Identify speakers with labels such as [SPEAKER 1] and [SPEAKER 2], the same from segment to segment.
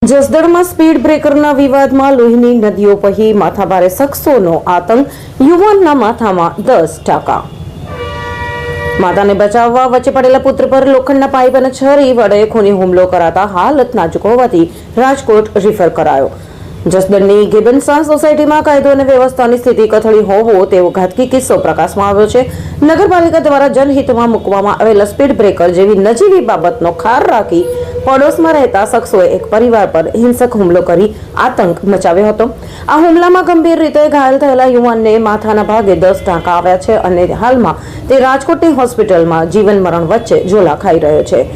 [SPEAKER 1] જસદણમાં speed બ્રેકરના વિવાદમાં લોહીની નદીઓ વહી માથાભારે શખ્સોનો આતંક, યુવાનના માથામાં 10 ટાંકા. માતાને બચાવવા વચ્ચે પડેલા પુત્ર પર લોખંડના પાઇપ અને છરી વડે ખૂની હુમલો કરાતા હાલત નાજુક હોવાથી રાજકોટ રિફર કરાયો. જસદણની ગિબન્સન સોસાયટીમાં કાયદો અને વ્યવસ્થાની સ્થિતિ કથળી હોવો તેવો ઘાતકી કિસ્સો પ્રકાશમાં આવ્યો છે. નગરપાલિકા દ્વારા જનહિતમાં મૂકવામાં આવેલા સ્પીડ બ્રેકર જેવી નજીવી બાબતનો ખાર રાખી પડોશમાં રહેતા શખ્સોએ એક પરિવાર પર હિંસક હુમલો કરી આતંક મચાવ્યો હતો. આ હુમલામાં ગંભીર રીતે ઘાયલ થયેલા યુવાનને માથાના ભાગે 10 ટાંકા આવ્યા છે અને હાલમાં તે રાજકોટની હોસ્પિટલમાં જીવન મરણ વચ્ચે ઝોલા ખાઈ રહ્યો છે.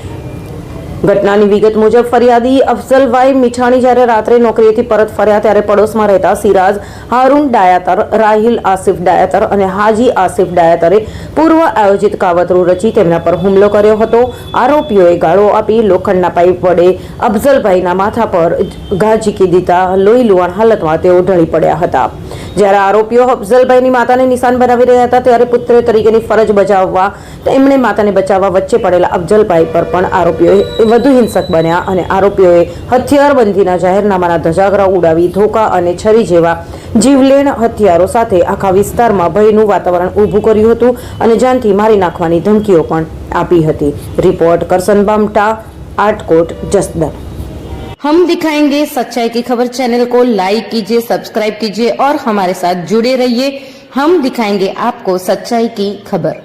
[SPEAKER 1] ઘટનાની વિગત મુજબ ફરિયાદી અફઝલભાઈ મીઠાણી જ્યારે રાત્રે નોકરીએથી પરત ફર્યા ત્યારે પડોશમાં રહેતા સિરાજ હારૂન ડાયાતર, રાહિલ આસિફ ડાયાતર અને હાજી આસિફ ડાયાતરે પૂર્વ આયોજિત કાવતરું રચી તેમના પર હુમલો કર્યો હતો. આરોપીઓએ ગાળો આપી લોખંડના પાઇપ વડે અફઝલભાઈના માથા પર ઘા ઝીકી દીધા લોહી લુહાણ હાલતમાં તેઓ ઢળી પડ્યા હતા. જ્યારે આરોપીઓ અફઝલભાઈની માતાને નિશાન બનાવી રહ્યા હતા ત્યારે પુત્ર તરીકેની ફરજ બજાવવા તેમણે માતાને બચાવવા વચ્ચે પડેલા અફઝલભાઈ પર પણ આરોપીઓએ વધુ હિંસક બન્યા અને આરોપીઓએ હથિયારબંધીના જાહેરનામાના ધજાગરા ઉડાવી ધોકા અને છરી જેવા જીવલેણ હથિયારો સાથે આખા વિસ્તારમાં ભયનું વાતાવરણ ઊભું કર્યું હતું અને જાનથી મારી નાખવાની ધમકીઓ પણ આપી હતી. રિપોર્ટ કરसन बामटा, आटकोट, जसदण. हम दिखाएंगे सच्चाई की खबर. चैनल को लाइक कीजिए, सब्सक्राइब कीजिए और हमारे साथ जुड़े रहिए. हम दिखाएंगे आपको सच्चाई की खबर.